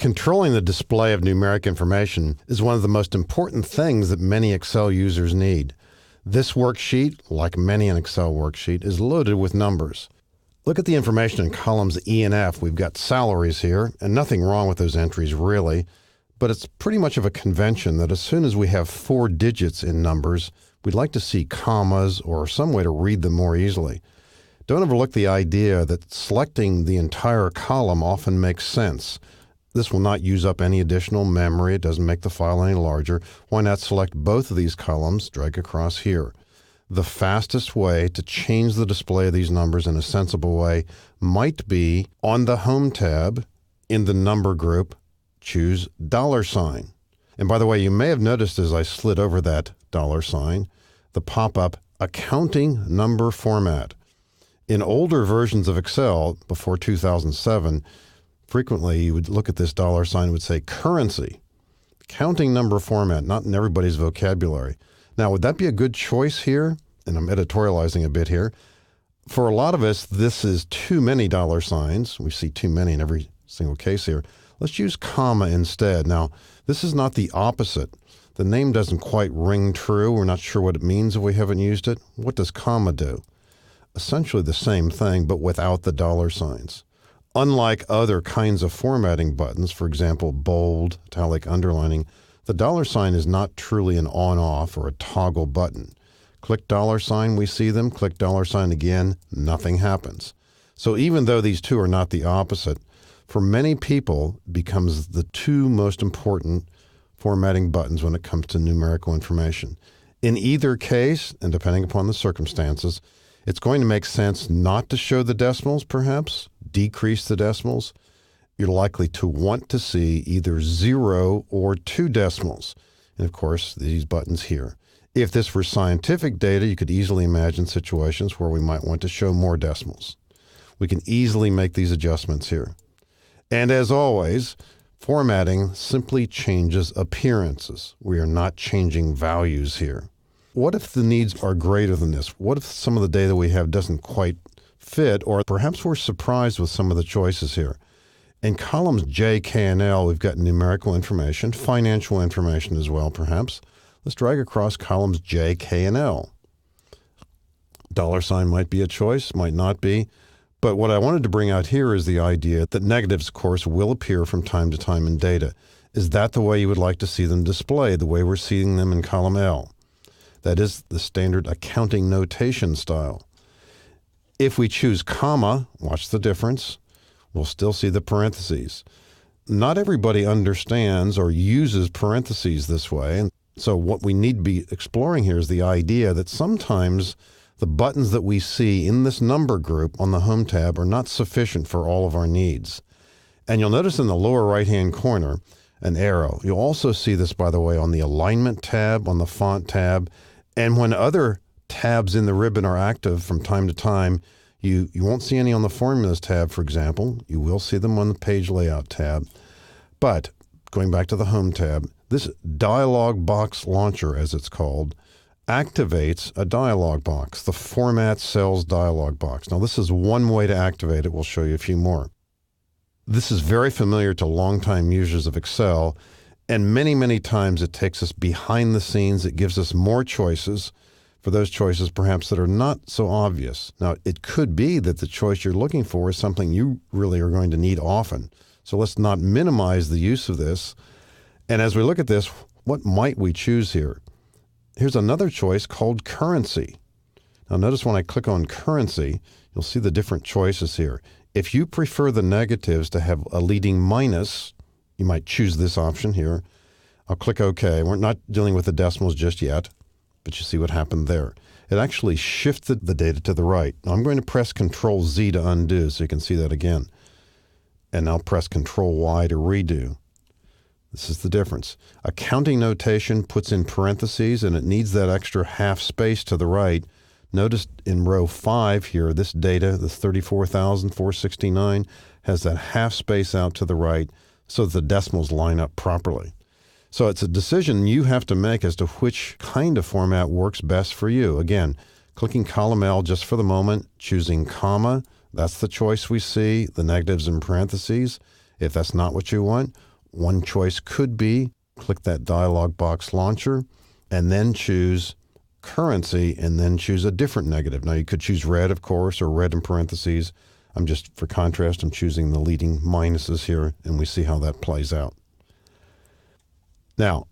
Controlling the display of numeric information is one of the most important things that many Excel users need. This worksheet, like many an Excel worksheet, is loaded with numbers. Look at the information in columns E and F. We've got salaries here, and nothing wrong with those entries really, but it's pretty much of a convention that as soon as we have 4 digits in numbers, we'd like to see commas or some way to read them more easily. Don't overlook the idea that selecting the entire column often makes sense. This will not use up any additional memory. It doesn't make the file any larger. Why not select both of these columns, drag across here? The fastest way to change the display of these numbers in a sensible way might be on the Home tab in the number group, choose $sign. And by the way, you may have noticed as I slid over that $sign, the pop-up Accounting Number Format. In older versions of Excel, before 2007, frequently you would look at this $sign and would say currency, counting number format, not in everybody's vocabulary. Now, would that be a good choice here? And I'm editorializing a bit here. For a lot of us, this is too many $signs. We see too many in every single case here. Let's use comma instead. Now, this is not the opposite. The name doesn't quite ring true. We're not sure what it means if we haven't used it. What does comma do? Essentially the same thing, but without the $signs. Unlike other kinds of formatting buttons, for example, bold, italic, underlining, the $sign is not truly an on-off or a toggle button. Click $sign, we see them. Click $sign again, nothing happens. So even though these two are not the opposite, for many people it becomes the two most important formatting buttons when it comes to numerical information. In either case, and depending upon the circumstances, it's going to make sense not to show the decimals, perhaps, decrease the decimals. You're likely to want to see either 0 or 2 decimals. And of course, these buttons here. If this were scientific data, you could easily imagine situations where we might want to show more decimals. We can easily make these adjustments here. And as always, formatting simply changes appearances. We are not changing values here. What if the needs are greater than this? What if some of the data we have doesn't quite fit, or perhaps we're surprised with some of the choices here? In columns J, K, and L, we've got numerical information, financial information as well, perhaps. Let's drag across columns J, K, and L. $sign might be a choice, might not be. But what I wanted to bring out here is the idea that negatives, of course, will appear from time to time in data. Is that the way you would like to see them displayed, the way we're seeing them in column L? That is the standard accounting notation style. If we choose comma, watch the difference, we'll still see the parentheses. Not everybody understands or uses parentheses this way. And so what we need to be exploring here is the idea that sometimes the buttons that we see in this number group on the Home tab are not sufficient for all of our needs. And you'll notice in the lower right-hand corner an arrow. You'll also see this, by the way, on the Alignment tab, on the Font tab, and when other tabs in the ribbon are active from time to time, you won't see any on the Formulas tab, for example. You will see them on the Page Layout tab. But going back to the Home tab, this dialog box launcher, as it's called, activates a dialog box, the Format Cells dialog box. Now, this is one way to activate it. We'll show you a few more. This is very familiar to longtime users of Excel, and many, many times it takes us behind the scenes. It gives us more choices for those choices perhaps that are not so obvious. Now, it could be that the choice you're looking for is something you really are going to need often. So let's not minimize the use of this. And as we look at this, what might we choose here? Here's another choice called currency. Now notice when I click on currency, you'll see the different choices here. If you prefer the negatives to have a leading minus, you might choose this option here. I'll click OK. We're not dealing with the decimals just yet, but you see what happened there. It actually shifted the data to the right. Now I'm going to press Control Z to undo so you can see that again. And now press Control Y to redo. This is the difference. Accounting notation puts in parentheses and it needs that extra half space to the right. Notice in row 5 here, this data, this 34,469, has that half space out to the right so that the decimals line up properly. So it's a decision you have to make as to which kind of format works best for you. Again, clicking column L just for the moment, choosing comma, that's the choice we see, the negatives in parentheses. If that's not what you want, One choice could be click that dialog box launcher and then choose currency and then choose a different negative. Now you could choose red, of course, or red in parentheses. For contrast, I'm choosing the leading minuses here, and we see how that plays out. Now,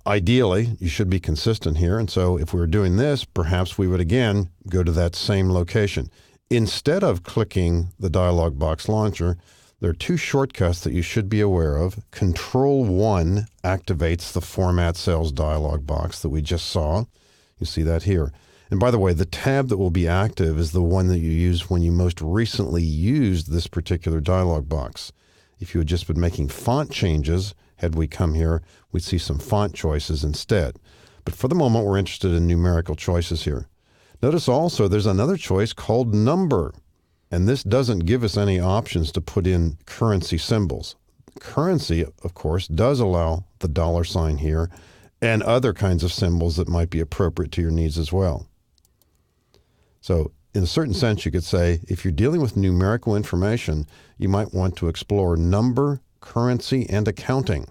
ideally, you should be consistent here, and so if we were doing this, perhaps we would again go to that same location. Instead of clicking the dialog box launcher, there are two shortcuts that you should be aware of. Control-1 activates the Format Cells dialog box that we just saw. You see that here. And by the way, the tab that will be active is the one that you used when you most recently used this particular dialog box. If you had just been making font changes, had we come here, we'd see some font choices instead. But for the moment, we're interested in numerical choices here. Notice also there's another choice called number. And this doesn't give us any options to put in currency symbols. Currency, of course, does allow the $ here and other kinds of symbols that might be appropriate to your needs as well. So in a certain sense, you could say, if you're dealing with numerical information, you might want to explore number, currency, and accounting.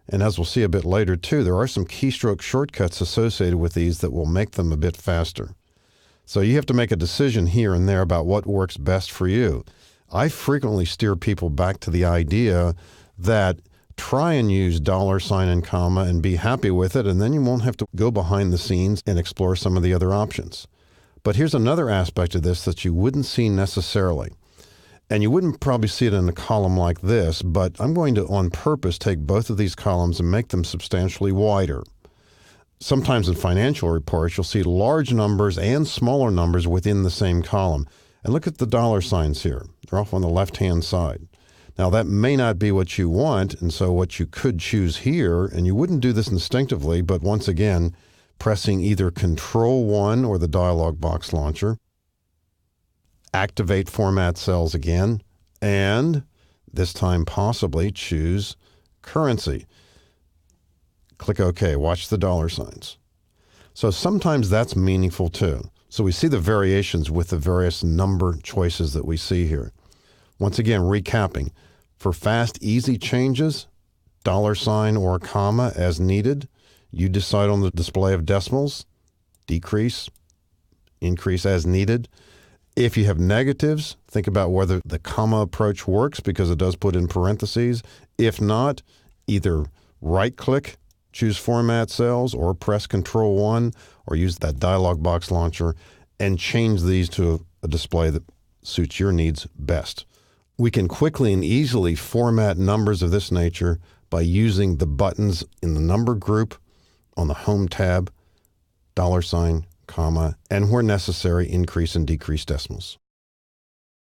And as we'll see a bit later too, there are some keystroke shortcuts associated with these that will make them a bit faster. So you have to make a decision here and there about what works best for you. I frequently steer people back to the idea that try and use $ and comma and be happy with it, and then you won't have to go behind the scenes and explore some of the other options. But here's another aspect of this that you wouldn't see necessarily. And you wouldn't probably see it in a column like this, but I'm going to, on purpose, take both of these columns and make them substantially wider. Sometimes in financial reports, you'll see large numbers and smaller numbers within the same column. And look at the $ here. They're off on the left-hand side. Now, that may not be what you want, and so what you could choose here, and you wouldn't do this instinctively, but once again, pressing either Control-1 or the dialog box launcher, activate Format Cells again, and this time possibly choose currency. Click OK. Watch the $. So sometimes that's meaningful too. So we see the variations with the various number choices that we see here. Once again, recapping. For fast, easy changes, $ or comma as needed. You decide on the display of decimals, decrease, increase as needed. If you have negatives, think about whether the comma approach works because it does put in parentheses. If not, either right-click, choose Format Cells, or press Control-1, or use that dialog box launcher and change these to a display that suits your needs best. We can quickly and easily format numbers of this nature by using the buttons in the number group on the Home tab, $, comma, and where necessary, increase and decrease decimals.